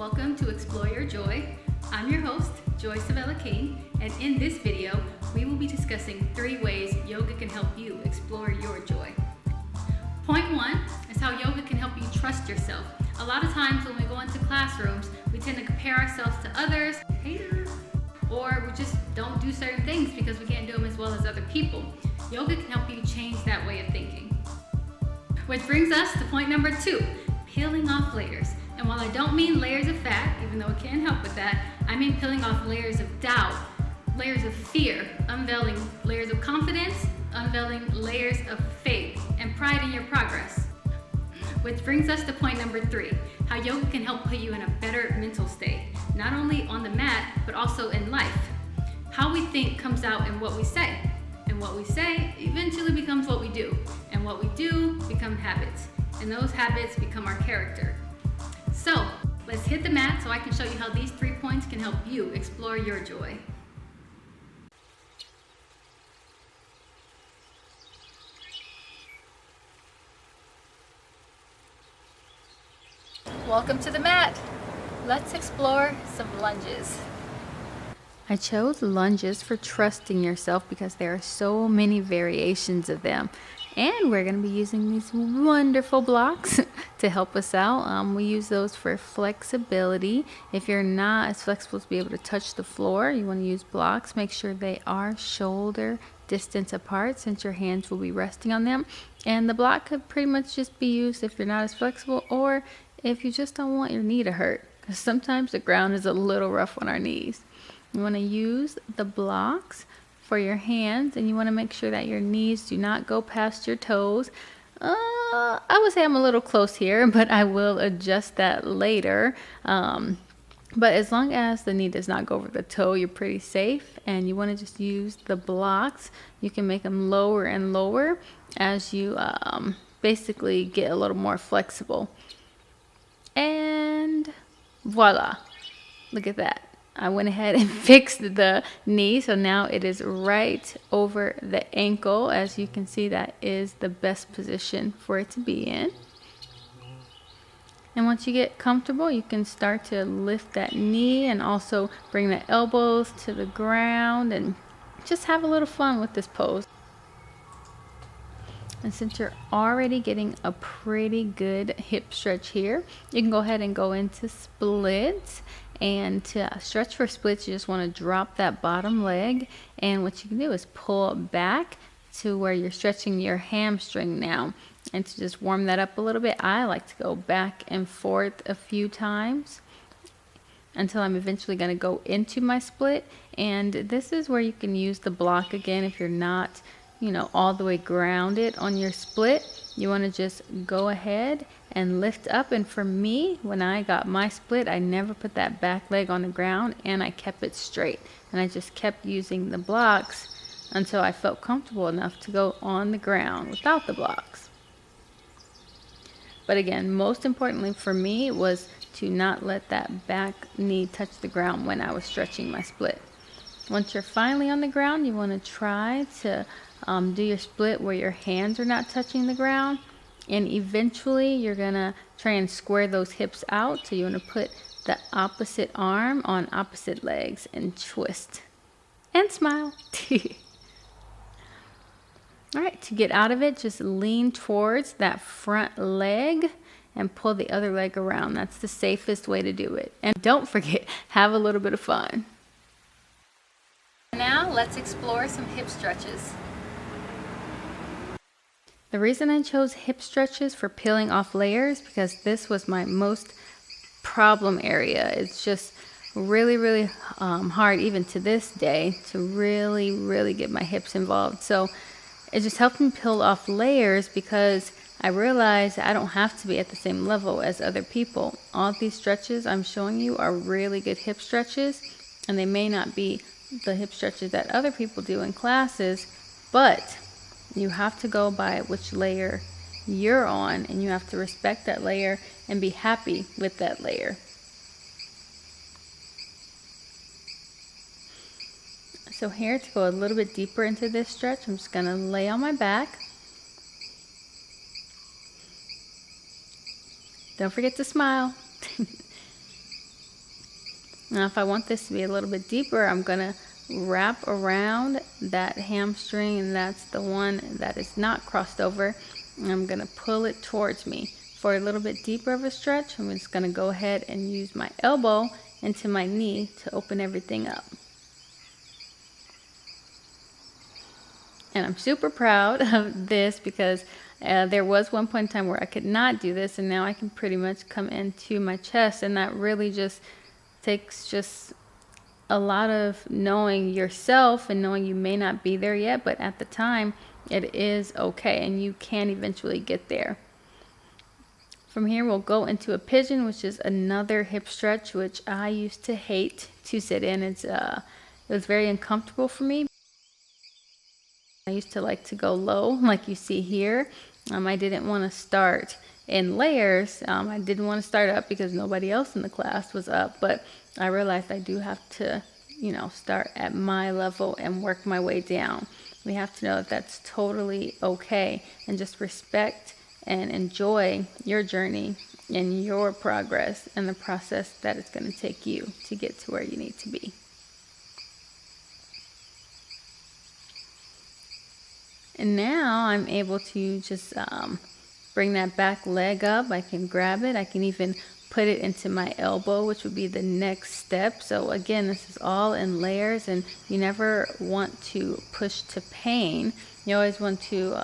Welcome to Explore Your Joy. I'm your host, Sevella King, and in this video, we will be discussing 3 ways yoga can help you explore your joy. Point 1 is how yoga can help you trust yourself. A lot of times when we go into classrooms, we tend to compare ourselves to others, or we just don't do certain things because we can't do them as well as other people. Yoga can help you change that way of thinking. Which brings us to point number 2, peeling off layers. And while I don't mean layers of fat, even though it can help with that, I mean peeling off layers of doubt, layers of fear, unveiling layers of confidence, unveiling layers of faith and pride in your progress. Which brings us to point number 3, how yoga can help put you in a better mental state, not only on the mat, but also in life. How we think comes out in what we say, and what we say eventually becomes what we do, and what we do become habits, and those habits become our character. So, let's hit the mat so I can show you how these 3 points can help you explore your joy. Welcome to the mat. Let's explore some lunges. I chose lunges for trusting yourself because there are so many variations of them. And we're going to be using these wonderful blocks to help us out. We use those for flexibility. If you're not as flexible to be able to touch the floor, you want to use blocks. Make sure they are shoulder distance apart since your hands will be resting on them. And the block could pretty much just be used if you're not as flexible or if you just don't want your knee to hurt. Because sometimes the ground is a little rough on our knees. You want to use the blocks for your hands, and you want to make sure that your knees do not go past your toes. I would say I'm a little close here, but I will adjust that later. But as long as the knee does not go over the toe, you're pretty safe. And you want to just use the blocks. You can make them lower and lower as you basically get a little more flexible. And voila, look at that. I went ahead and fixed the knee, so now it is right over the ankle. As you can see, that is the best position for it to be in. And once you get comfortable, you can start to lift that knee and also bring the elbows to the ground and just have a little fun with this pose. And since you're already getting a pretty good hip stretch here, you can go ahead and go into splits. And to stretch for splits, you just want to drop that bottom leg. And what you can do is pull back to where you're stretching your hamstring now. And to just warm that up a little bit, I like to go back and forth a few times until I'm eventually going to go into my split. And this is where you can use the block again if you're not, all the way grounded on your split. You want to just go ahead and lift up. And for me, when I got my split, I never put that back leg on the ground and I kept it straight. And I just kept using the blocks until I felt comfortable enough to go on the ground without the blocks. But again, most importantly for me was to not let that back knee touch the ground when I was stretching my split. Once you're finally on the ground, you want to try to do your split where your hands are not touching the ground. And eventually you're going to try and square those hips out. So you want to put the opposite arm on opposite legs and twist. And smile. Alright, to get out of it, just lean towards that front leg and pull the other leg around. That's the safest way to do it. And don't forget, have a little bit of fun. Now let's explore some hip stretches. The reason I chose hip stretches for peeling off layers because this was my most problem area. It's just really hard even to this day to really get my hips involved. So it just helped me peel off layers because I realized I don't have to be at the same level as other people. All of these stretches I'm showing you are really good hip stretches, and they may not be the hip stretches that other people do in classes, but you have to go by which layer you're on, and you have to respect that layer and be happy with that layer. So here, to go a little bit deeper into this stretch, I'm just going to lay on my back. Don't forget to smile. Now, if I want this to be a little bit deeper, I'm going to wrap around that hamstring, and that's the one that is not crossed over. And I'm going to pull it towards me. For a little bit deeper of a stretch, I'm just going to go ahead and use my elbow into my knee to open everything up. And I'm super proud of this because there was one point in time where I could not do this, and now I can pretty much come into my chest, and that really just takes just a lot of knowing yourself and knowing you may not be there yet, but at the time it is okay, and you can eventually get there. From here, we'll go into a pigeon, which is another hip stretch, which I used to hate to sit in. It was very uncomfortable for me. I used to like to go low, like you see here. I didn't want to start in layers. I didn't want to start up because nobody else in the class was up, but I realized I do have to, start at my level and work my way down. We have to know that that's totally okay, and just respect and enjoy your journey and your progress and the process that it's going to take you to get to where you need to be. And now I'm able to just bring that back leg up. I can grab it. I can even put it into my elbow, which would be the next step. So again, this is all in layers, and you never want to push to pain. You always want to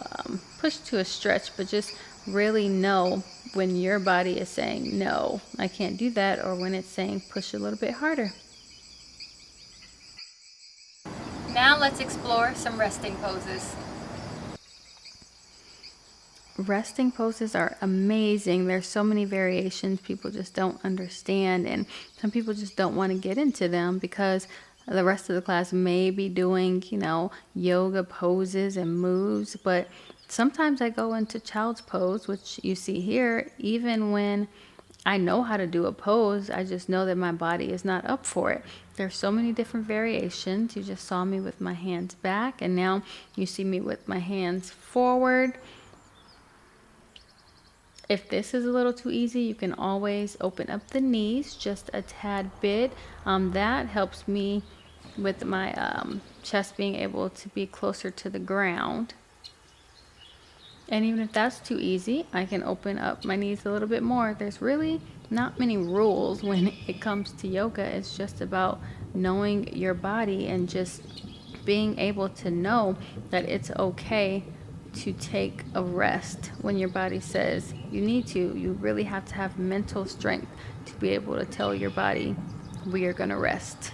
push to a stretch, but just really know when your body is saying, no, I can't do that, or when it's saying, push a little bit harder. Now let's explore some resting poses. Resting poses are amazing. There's so many variations people just don't understand, and some people just don't want to get into them because the rest of the class may be doing, yoga poses and moves, but sometimes I go into child's pose, which you see here. Even when I know how to do a pose, I just know that my body is not up for it. There's so many different variations. You just saw me with my hands back, and now you see me with my hands forward. If this is a little too easy, you can always open up the knees just a tad bit. That helps me with my chest being able to be closer to the ground. And even if that's too easy, I can open up my knees a little bit more. There's really not many rules when it comes to yoga. It's just about knowing your body and just being able to know that it's okay to take a rest when your body says you need to. You really have to have mental strength to be able to tell your body, we are going to rest.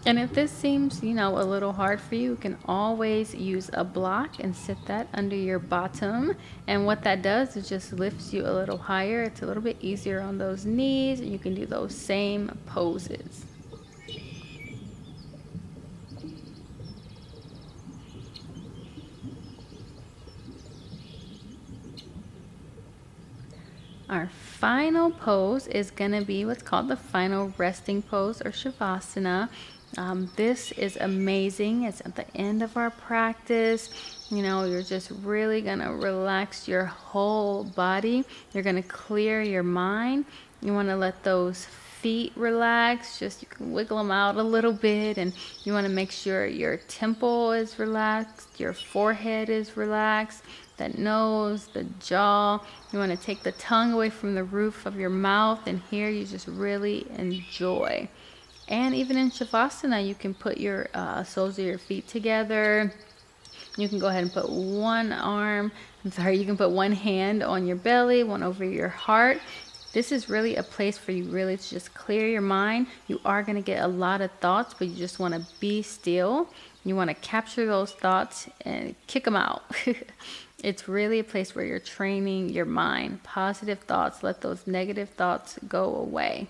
And if this seems, a little hard for you, you can always use a block and sit that under your bottom. And what that does is just lifts you a little higher. It's a little bit easier on those knees, and you can do those same poses. Our final pose is going to be what's called the final resting pose, or Shavasana. This is amazing. It's at the end of our practice. You're just really going to relax your whole body. You're going to clear your mind. You want to let those feet relax. Just you can wiggle them out a little bit, and you want to make sure your temple is relaxed, your forehead is relaxed, that nose, the jaw. You want to take the tongue away from the roof of your mouth, and here you just really enjoy. And even in Shavasana, you can put your soles of your feet together. You can go ahead and put you can put one hand on your belly, one over your heart. This is really a place for you really to just clear your mind. You are going to get a lot of thoughts, but you just want to be still. You want to capture those thoughts and kick them out. It's really a place where you're training your mind. Positive thoughts, let those negative thoughts go away.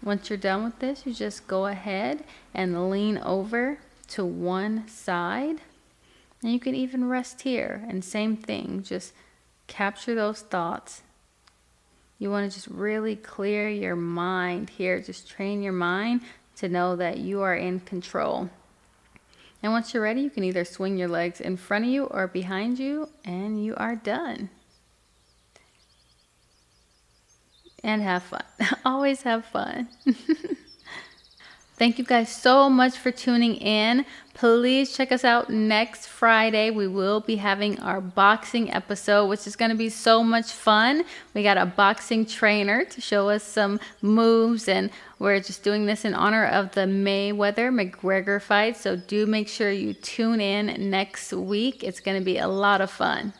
Once you're done with this, you just go ahead and lean over to one side. And you can even rest here. And same thing, just capture those thoughts. You want to just really clear your mind here. Just train your mind to know that you are in control. And once you're ready, you can either swing your legs in front of you or behind you, and you are done. And have fun. Always have fun. Thank you guys so much for tuning in. Please check us out next Friday. We will be having our boxing episode, which is going to be so much fun. We got a boxing trainer to show us some moves, and we're just doing this in honor of the Mayweather-McGregor fight. So do make sure you tune in next week. It's going to be a lot of fun.